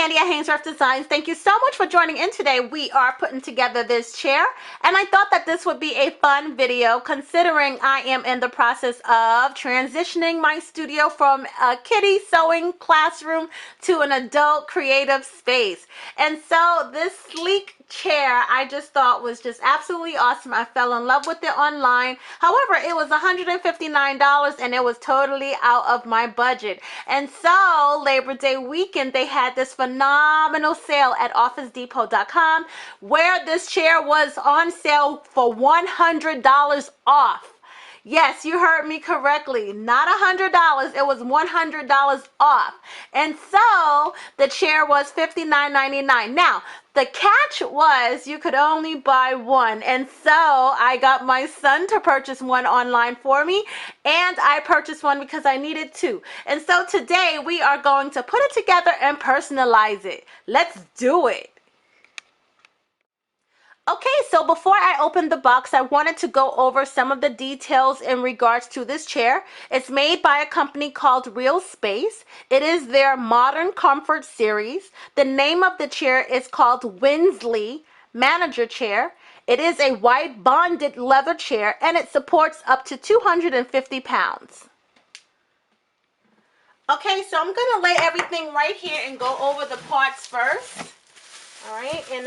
Kandia at Haynesworth Designs. Thank you so much for joining in today. We are putting together this chair, and I thought that this would be a fun video considering I am in the process of transitioning my studio from a kiddie sewing classroom to an adult creative space. And so this sleek chair I just thought was just absolutely awesome. I fell in love with it online. However, it was $159 and it was totally out of my budget. And so Labor Day weekend they had this phenomenal sale at OfficeDepot.com where this chair was on sale for $100 off. Yes, you heard me correctly. Not $100. It was $100 off. And so the chair was $59.99. Now, the catch was you could only buy one. And so I got my son to purchase one online for me. And I purchased one because I needed two. And so today we are going to put it together and personalize it. Let's do it. Okay, so before I open the box, I wanted to go over some of the details in regards to this chair. It's made by a company called Realspace. It is their Modern Comfort series. The name of the chair is called Winsley Manager Chair. It is a white bonded leather chair and it supports up to 250 pounds. Okay, so I'm going to lay everything right here and go over the parts first. All right, and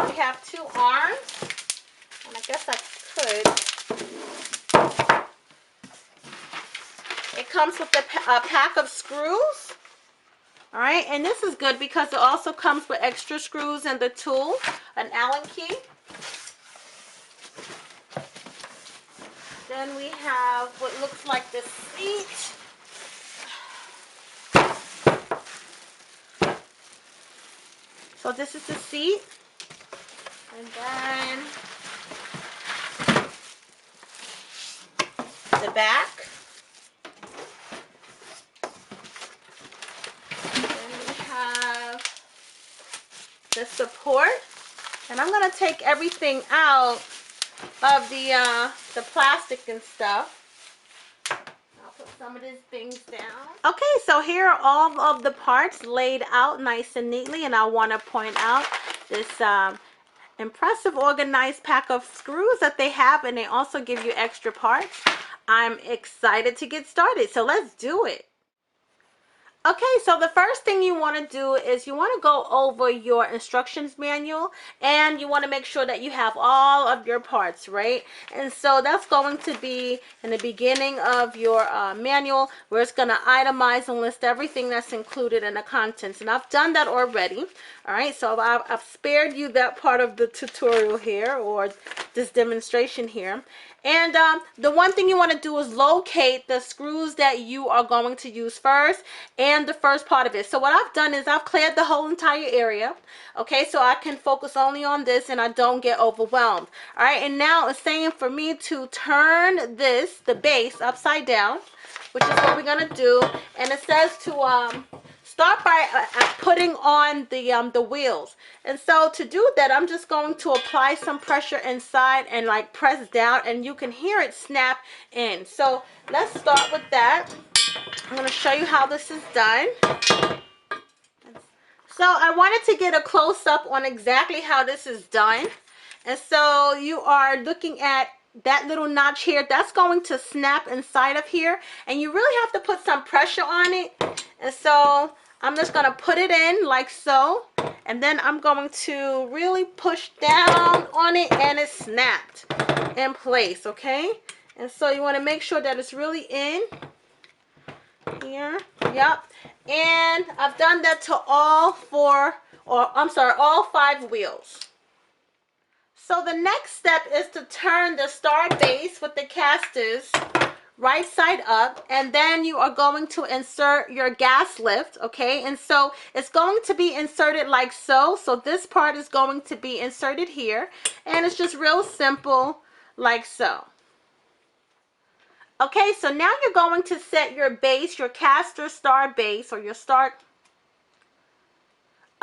we have two arms, and I guess I could. It comes with a pack of screws. All right, and this is good because it also comes with extra screws and the tool, an Allen key. Then we have what looks like the seat. So this is the seat, and then the back, then we have the support, and I'm going to take everything out of the plastic and stuff. Some of these things down. Okay, so here are all of the parts laid out nice and neatly, and I want to point out this impressive organized pack of screws that they have, and they also give you extra parts. I'm excited to get started, so let's do it. Okay, so the first thing you want to do is you want to go over your instructions manual, and you want to make sure that you have all of your parts, right? And so that's going to be in the beginning of your manual, where it's going to itemize and list everything that's included in the contents. And I've done that already. All right, so I've spared you that part of the tutorial here, or this demonstration here. And the one thing you want to do is locate the screws that you are going to use first and the first part of it. So what I've done is I've cleared the whole entire area, okay, so I can focus only on this and I don't get overwhelmed. All right, and now it's saying for me to turn this, the base, upside down, which is what we're going to do. And it says to start by putting on the wheels. And so to do that, I'm just going to apply some pressure inside and like press down, and you can hear it snap in. So let's start with that. I'm going to show you how this is done. So I wanted to get a close-up on exactly how this is done. And so you are looking at that little notch here. That's going to snap inside of here, and you really have to put some pressure on it. And so I'm just going to put it in like so, and then I'm going to really push down on it, and it snapped in place, okay? And so you want to make sure that it's really in here. Yep. And I've done that to all all 5 wheels. So the next step is to turn the star base with the casters right side up, and then you are going to insert your gas lift, okay? And so it's going to be inserted like so. So this part is going to be inserted here, and it's just real simple like so. Okay, so now you're going to set your base, your caster star base, or your start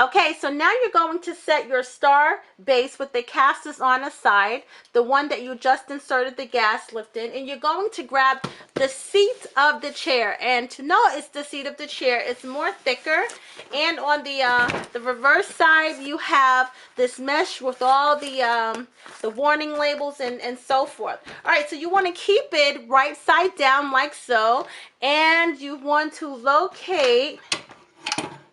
Okay, so now you're going to set your star base with the casters on the side, the one that you just inserted the gas lift in, and you're going to grab the seat of the chair. And to know it's the seat of the chair, it's more thicker. And on the reverse side, you have this mesh with all the warning labels and so forth. All right, so you want to keep it right side down like so, and you want to locate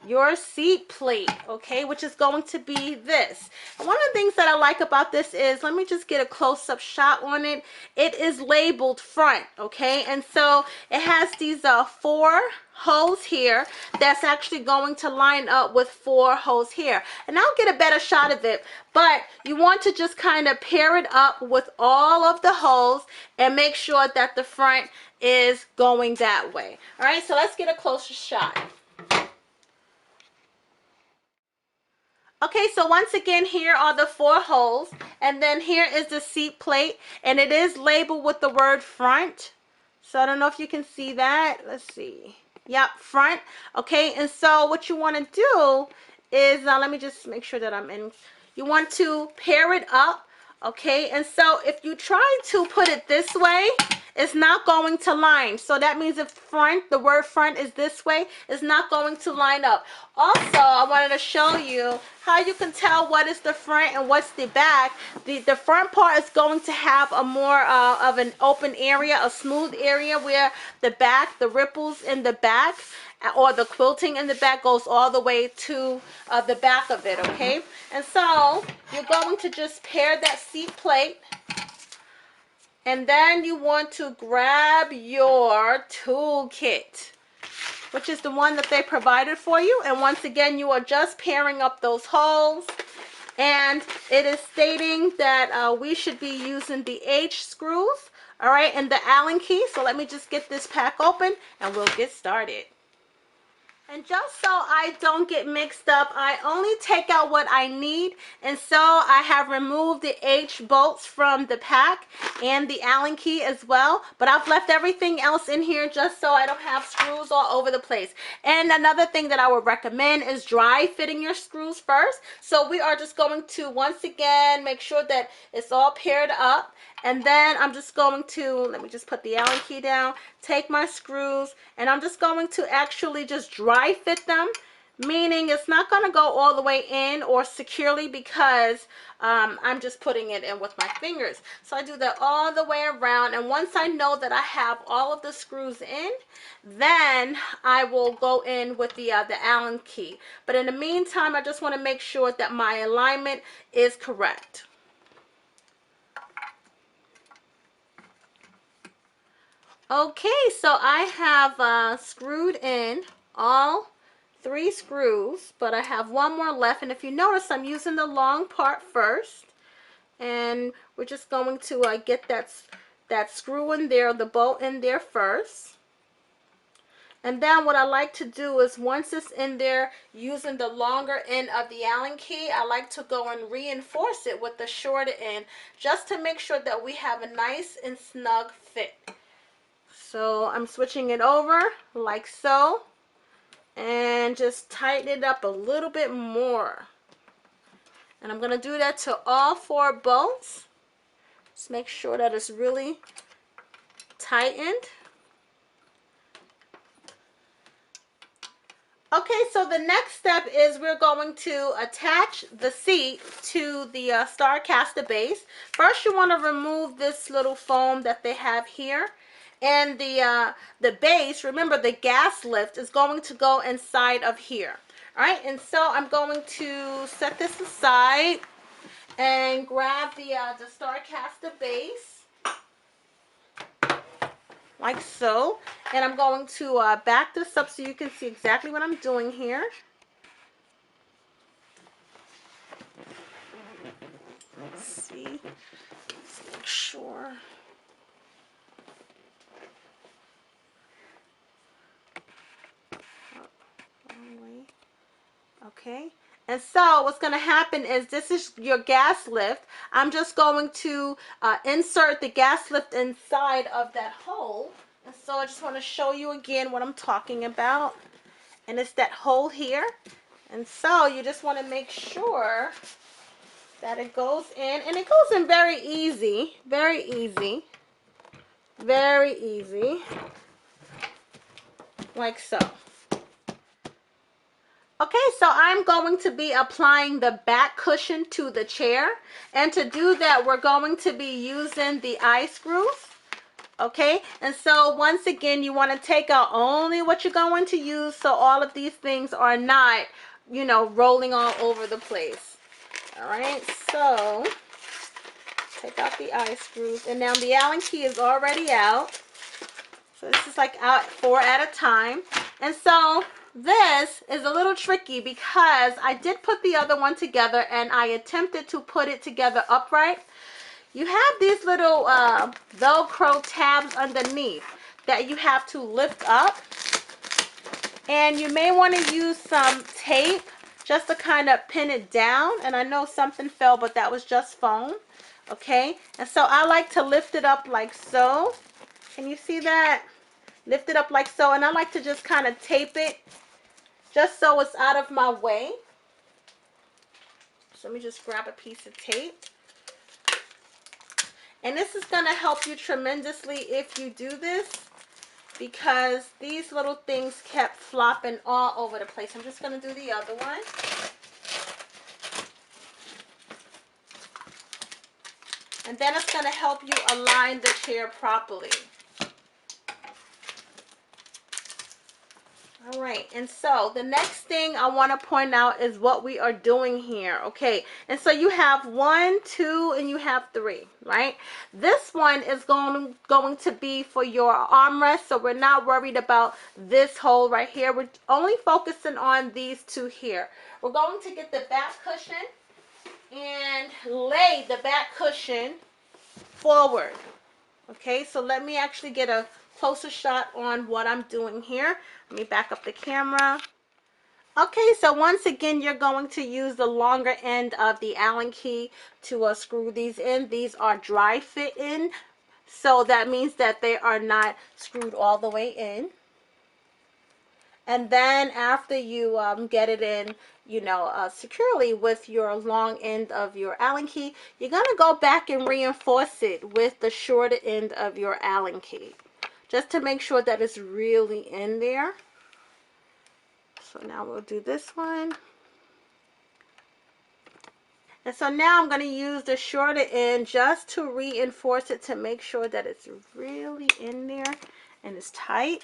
your seat plate, okay, which is going to be this. And one of the things that I like about this is, let me just get a close-up shot on it. It is labeled front, okay, and so it has these 4 holes here that's actually going to line up with 4 holes here, and I'll get a better shot of it, but you want to just kind of pair it up with all of the holes and make sure that the front is going that way. All right, so let's get a closer shot. Okay, so once again, here are the 4 holes, and then here is the seat plate, and it is labeled with the word front. So I don't know if you can see that. Let's see. Yep, front. Okay, and so what you want to do is, let me just make sure that I'm in. You want to pair it up, okay? And so if you try to put it this way, it's not going to line. So that means if front, the word front is this way, it's not going to line up. Also, I wanted to show you how you can tell what is the front and what's the back. The front part is going to have a more of an open area, a smooth area, where the back, the ripples in the back, or the quilting in the back goes all the way to the back of it, okay? And so you're going to just pair that seat plate, and then you want to grab your tool kit, which is the one that they provided for you. And once again, you are just pairing up those holes, and it is stating that we should be using the H screws, all right, and the Allen key. So let me just get this pack open and we'll get started. And just so I don't get mixed up, I only take out what I need, and so I have removed the H bolts from the pack and the Allen key as well, but I've left everything else in here just so I don't have screws all over the place. And another thing that I would recommend is dry fitting your screws first. So we are just going to once again make sure that it's all paired up, and then I'm just going to, let me just put the Allen key down, take my screws, and I'm just going to actually just dry fit them, meaning it's not going to go all the way in or securely, because I'm just putting it in with my fingers. So I do that all the way around, and once I know that I have all of the screws in, then I will go in with the Allen key. But in the meantime, I just want to make sure that my alignment is correct. Okay, so I have screwed in all 3 screws, but I have 1 more left. And if you notice, I'm using the long part first, and we're just going to get that screw in there, the bolt in there first. And then what I like to do is, once it's in there, using the longer end of the Allen key, I like to go and reinforce it with the shorter end, just to make sure that we have a nice and snug fit. So I'm switching it over like so, and just tighten it up a little bit more. And I'm going to do that to all 4 bolts. Just make sure that it's really tightened. Okay, so the next step is we're going to attach the seat to the Starcaster base. First, you want to remove this little foam that they have here. And the base, remember the gas lift is going to go inside of here. All right, and so I'm going to set this aside and grab the Starcaster base like so. And I'm going to back this up so you can see exactly what I'm doing here. Let's see. Let's make sure. Okay, and so what's going to happen is, this is your gas lift. I'm just going to insert the gas lift inside of that hole. And so I just want to show you again what I'm talking about. And it's that hole here. And so you just want to make sure that it goes in, and it goes in very easy, very easy, very easy, like so. Okay, so I'm going to be applying the back cushion to the chair, and to do that we're going to be using the eye screws. Okay, and so once again you want to take out only what you're going to use, so all of these things are not, you know, rolling all over the place. All right, so take out the eye screws, and now the Allen key is already out. So this is like out 4 at a time. And so this is a little tricky because I did put the other one together and I attempted to put it together upright. You have these little Velcro tabs underneath that you have to lift up. And you may want to use some tape just to kind of pin it down. And I know something fell, but that was just foam. Okay, and so I like to lift it up like so. Can you see that? Lift it up like so, and I like to just kind of tape it just so it's out of my way. So let me just grab a piece of tape. And this is going to help you tremendously if you do this, because these little things kept flopping all over the place. I'm just going to do the other one. And then it's going to help you align the chair properly. All right, and so the next thing I want to point out is what we are doing here. Okay, and so you have 1, 2, and you have 3, right? This one is going to be for your armrest, so we're not worried about this hole right here. We're only focusing on these 2 here. We're going to get the back cushion and lay the back cushion forward. Okay, so let me actually get a closer shot on what I'm doing here. Let me back up the camera. Okay, so once again, you're going to use the longer end of the Allen key to screw these in. These are dry fit in, so that means that they are not screwed all the way in. And then after you get it in, you know, securely with your long end of your Allen key, you're going to go back and reinforce it with the shorter end of your Allen key, just to make sure that it's really in there. So now we'll do this one. And so now I'm going to use the shorter end just to reinforce it, to make sure that it's really in there and it's tight.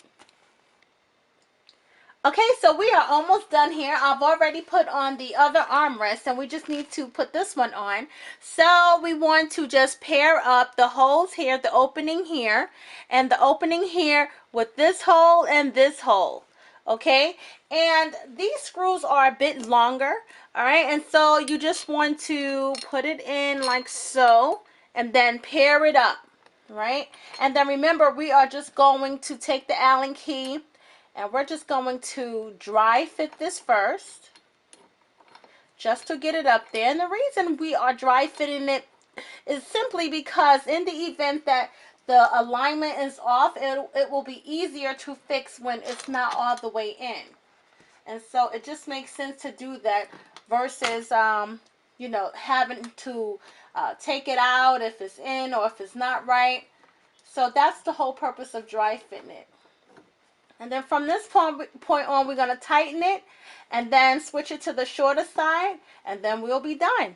Okay, so we are almost done here. I've already put on the other armrest, and we just need to put this one on. So we want to just pair up the holes here, the opening here, and the opening here with this hole and this hole. Okay, and these screws are a bit longer. All right, and so you just want to put it in like so, and then pair it up, right? And then remember, we are just going to take the Allen key, and we're just going to dry fit this first, just to get it up there. And the reason we are dry fitting it is simply because in the event that the alignment is off, it will be easier to fix when it's not all the way in. And so it just makes sense to do that versus, you know, having to take it out if it's in or if it's not right. So that's the whole purpose of dry fitting it. And then from this point on, we're going to tighten it and then switch it to the shorter side, and then we'll be done.